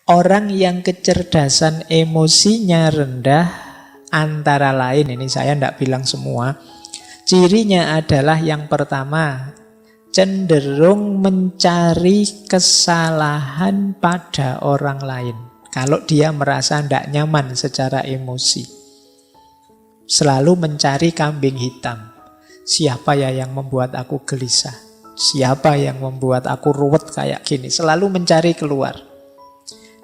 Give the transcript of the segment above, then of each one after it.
Orang yang kecerdasan emosinya rendah, antara lain, ini saya tidak bilang semua, cirinya adalah yang pertama, cenderung mencari kesalahan pada orang lain. Kalau dia merasa tidak nyaman secara emosi, selalu mencari kambing hitam. Siapa ya yang membuat aku gelisah? Siapa yang membuat aku ruwet kayak gini? Selalu mencari keluar.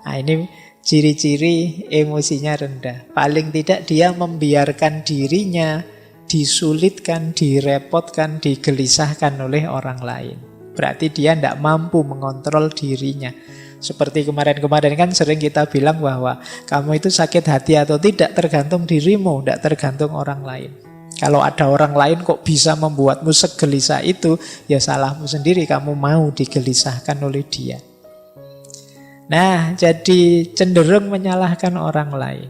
Nah, ini ciri-ciri emosinya rendah. Paling tidak dia membiarkan dirinya disulitkan, direpotkan, digelisahkan oleh orang lain. Berarti dia tidak mampu mengontrol dirinya. Seperti kemarin-kemarin kan sering kita bilang bahwa kamu itu sakit hati atau tidak tergantung dirimu, tidak tergantung orang lain. Kalau ada orang lain kok bisa membuatmu segelisah itu, ya salahmu sendiri, kamu mau digelisahkan oleh dia. Nah, jadi cenderung menyalahkan orang lain.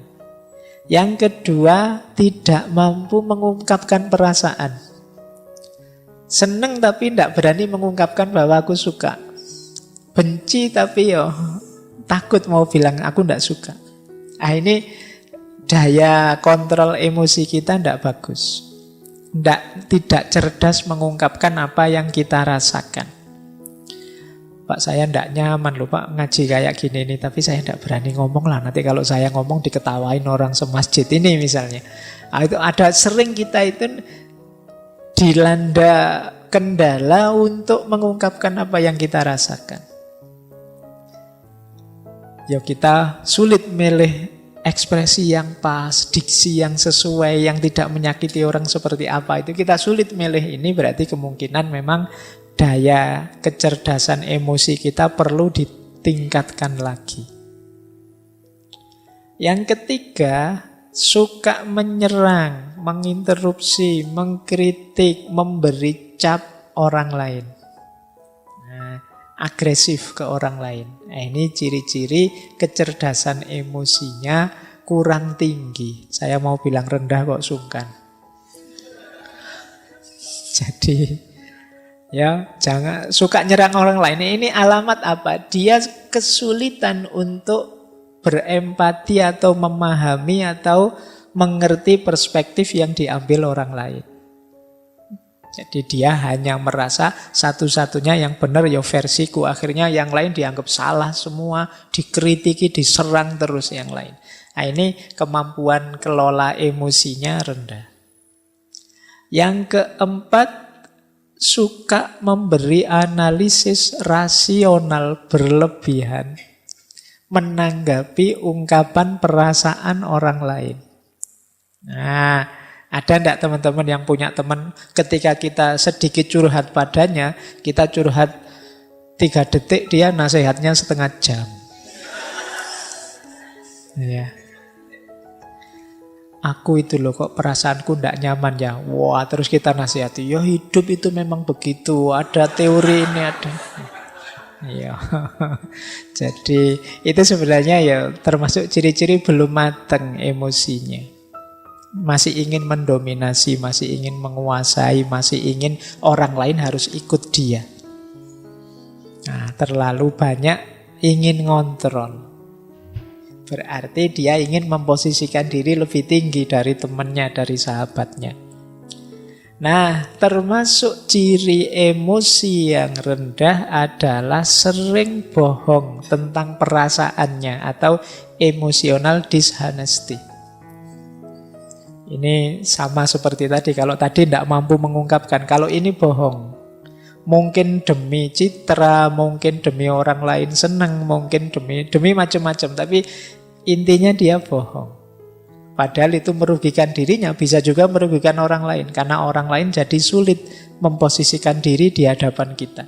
Yang kedua, tidak mampu mengungkapkan perasaan. Seneng tapi tidak berani mengungkapkan bahwa aku suka. Benci tapi takut mau bilang aku tidak suka. Ah, ini daya kontrol emosi kita tidak bagus. Tidak cerdas mengungkapkan apa yang kita rasakan. Pak, saya tidak nyaman loh Pak ngaji kayak gini nih, tapi saya tidak berani ngomong lah. Nanti kalau saya ngomong diketawain orang semasjid ini misalnya. Itu ada sering kita itu dilanda kendala untuk mengungkapkan apa yang kita rasakan. Ya kita sulit milih ekspresi yang pas, diksi yang sesuai, yang tidak menyakiti orang seperti apa. Itu kita sulit milih. Ini berarti kemungkinan memang daya kecerdasan emosi kita perlu ditingkatkan lagi. Yang ketiga, suka menyerang, menginterupsi, mengkritik, memberi cap orang lain. Nah, agresif ke orang lain. Nah, ini ciri-ciri kecerdasan emosinya kurang tinggi. Saya mau bilang rendah kok sungkan. Jadi ya, jangan suka nyerang orang lain. Ini alamat apa? Dia kesulitan untuk berempati atau memahami atau mengerti perspektif yang diambil orang lain. Jadi dia hanya merasa satu-satunya yang benar ya versiku. Akhirnya yang lain dianggap salah semua, dikritiki, diserang terus yang lain. Nah, ini kemampuan kelola emosinya rendah. Yang keempat, suka memberi analisis rasional berlebihan menanggapi ungkapan perasaan orang lain. Nah, ada enggak teman-teman yang punya teman ketika kita sedikit curhat padanya, kita curhat 3 detik, dia nasihatnya setengah jam. Ya. Aku itu loh kok perasaanku ndak nyaman ya. Wah, terus kita nasihati, ya hidup itu memang begitu, ada teori ini ada. Iya. Jadi itu sebenarnya ya termasuk ciri-ciri belum matang emosinya. Masih ingin mendominasi, masih ingin menguasai, masih ingin orang lain harus ikut dia. Nah, terlalu banyak ingin ngontrol. Berarti dia ingin memposisikan diri lebih tinggi dari temannya, dari sahabatnya. Nah, termasuk ciri emosi yang rendah adalah sering bohong tentang perasaannya atau emotional dishonesty. Ini sama seperti tadi. Kalau tadi tidak mampu mengungkapkan, kalau ini bohong. Mungkin demi citra, mungkin demi orang lain senang, mungkin demi macam-macam. Tapi intinya dia bohong. Padahal itu merugikan dirinya, bisa juga merugikan orang lain. Karena orang lain jadi sulit memposisikan diri di hadapan kita.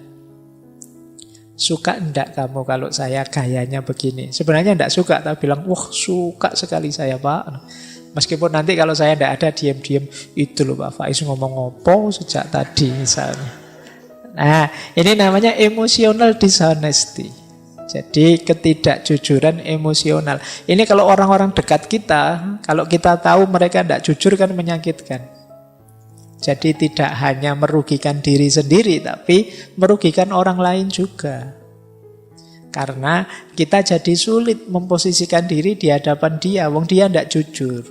Suka enggak kamu kalau saya gayanya begini? Sebenarnya enggak suka, tapi bilang, wah suka sekali saya Pak. Meskipun nanti kalau saya enggak ada, diam-diam, itu loh Pak Faiz ngomong apa sejak tadi misalnya. Nah, ini namanya emotional dishonesty. Jadi ketidakjujuran emosional. Ini kalau orang-orang dekat kita, kalau kita tahu mereka tidak jujur kan menyakitkan. Jadi tidak hanya merugikan diri sendiri, tapi merugikan orang lain juga. Karena kita jadi sulit memposisikan diri di hadapan dia, wong dia tidak jujur.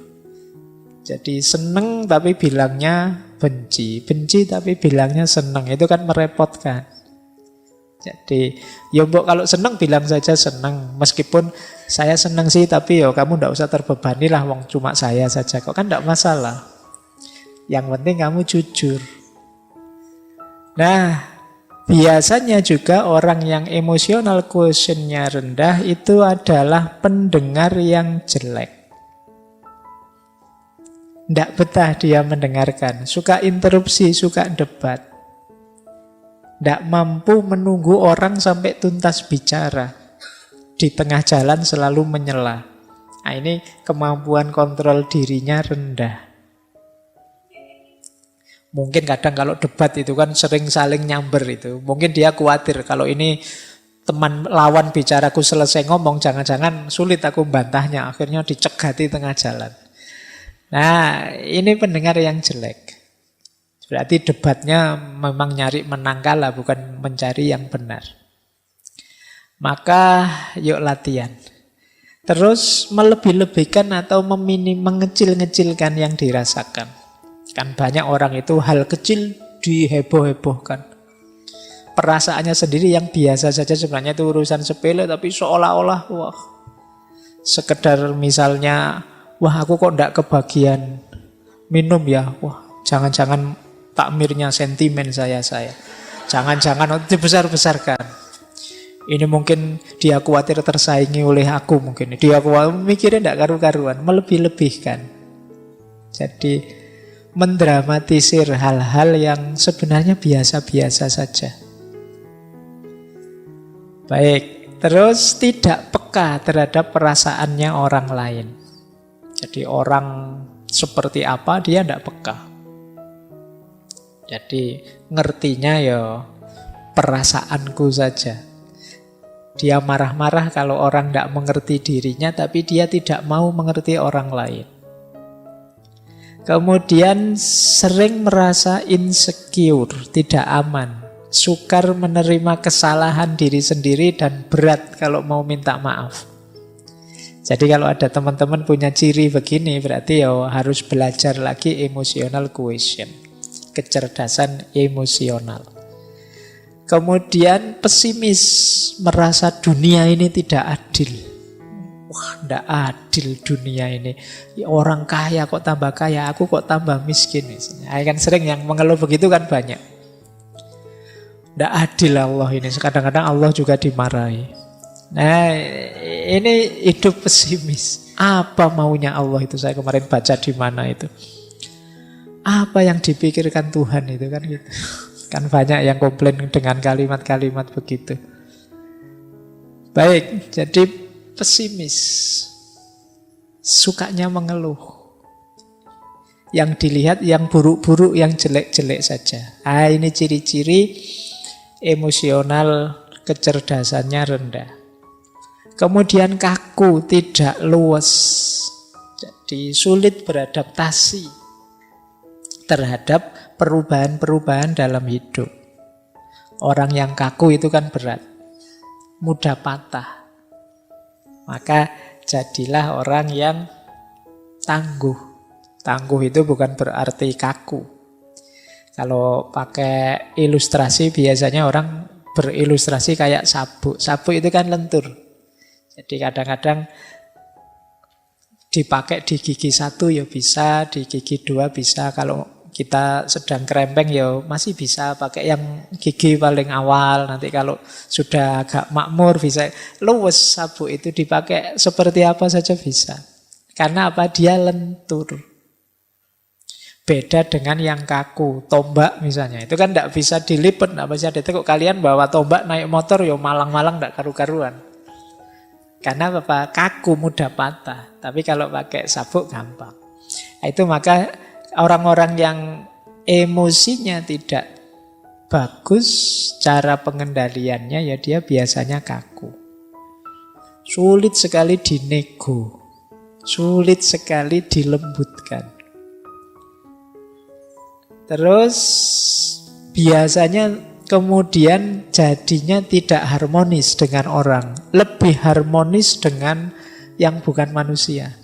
Jadi seneng tapi bilangnya benci, benci tapi bilangnya seneng, itu kan merepotkan. Jadi ya mbok kalau seneng bilang saja seneng, meskipun saya seneng sih tapi ya kamu tidak usah terbebani lah, wong cuma saya saja kok, kan tidak masalah. Yang penting kamu jujur. Nah, biasanya juga orang yang emotional quotientnya rendah itu adalah pendengar yang jelek. Tidak betah dia mendengarkan, suka interupsi, suka debat. Tidak mampu menunggu orang sampai tuntas bicara. Di tengah jalan selalu menyela. Nah, ini kemampuan kontrol dirinya rendah. Mungkin kadang kalau debat itu kan sering saling nyamber itu. Mungkin dia khawatir kalau ini teman lawan bicaraku selesai ngomong, jangan-jangan sulit aku bantahnya. Akhirnya dicegati tengah jalan. Nah, ini pendengar yang jelek. Berarti debatnya memang nyari menang kalah, bukan mencari yang benar. Maka yuk latihan. Terus melebih-lebihkan atau mengecil-ngecilkan yang dirasakan. Kan banyak orang itu hal kecil diheboh-hebohkan. Perasaannya sendiri yang biasa saja sebenarnya itu urusan sepele, tapi seolah-olah wah, sekedar misalnya, wah aku kok enggak kebagian minum ya, wah jangan-jangan takmirnya sentimen saya. Jangan-jangan dibesar-besarkan. Ini mungkin dia khawatir tersaingi oleh aku mungkin. Dia khawatir mikirnya enggak karu-karuan, melebih-lebihkan. Jadi mendramatisir hal-hal yang sebenarnya biasa-biasa saja. Baik, terus tidak peka terhadap perasaannya orang lain. Jadi orang seperti apa dia tidak peka. Jadi ngertinya ya perasaanku saja. Dia marah-marah kalau orang tidak mengerti dirinya, tapi dia tidak mau mengerti orang lain. Kemudian sering merasa insecure, tidak aman, sukar menerima kesalahan diri sendiri dan berat kalau mau minta maaf. Jadi kalau ada teman-teman punya ciri begini, berarti ya harus belajar lagi emotional quotient, kecerdasan emosional. Kemudian pesimis, merasa dunia ini tidak adil. Wah, tidak adil dunia ini. Orang kaya kok tambah kaya, aku kok tambah miskin. Kan sering yang mengeluh begitu kan banyak. Tidak adil Allah ini. Kadang-kadang Allah juga dimarahi. Nah, ini hidup pesimis. Apa maunya Allah itu? Saya kemarin baca di mana itu. Apa yang dipikirkan Tuhan itu kan gitu. Kan banyak yang komplain dengan kalimat-kalimat begitu. Baik, jadi pesimis, sukanya mengeluh. Yang dilihat yang buruk-buruk, yang jelek-jelek saja. Ini ciri-ciri emosional kecerdasannya rendah. Kemudian kaku, tidak luwes. Jadi sulit beradaptasi terhadap perubahan-perubahan dalam hidup. Orang yang kaku itu kan berat, mudah patah. Maka jadilah orang yang tangguh. Tangguh itu bukan berarti kaku. Kalau pakai ilustrasi biasanya orang berilustrasi kayak sabuk. Sabuk itu kan lentur. Jadi kadang-kadang dipakai di gigi satu ya bisa, di gigi dua bisa. Kalau kita sedang kerempeng ya masih bisa pakai yang gigi paling awal. Nanti kalau sudah agak makmur bisa. Luwes sabuk itu dipakai seperti apa saja bisa. Karena apa? Dia lentur. Beda dengan yang kaku. Tombak misalnya, itu kan tidak bisa dilipat, tidak bisa ditekuk. Kalian bawa tombak naik motor ya malang-malang tidak karu-karuan. Karena apa? Kaku, mudah patah. Tapi kalau pakai sabuk gampang. Itu maka orang-orang yang emosinya tidak bagus, cara pengendaliannya ya dia biasanya kaku. Sulit sekali dinego, sulit sekali dilembutkan. Terus biasanya kemudian jadinya tidak harmonis dengan orang, lebih harmonis dengan yang bukan manusia.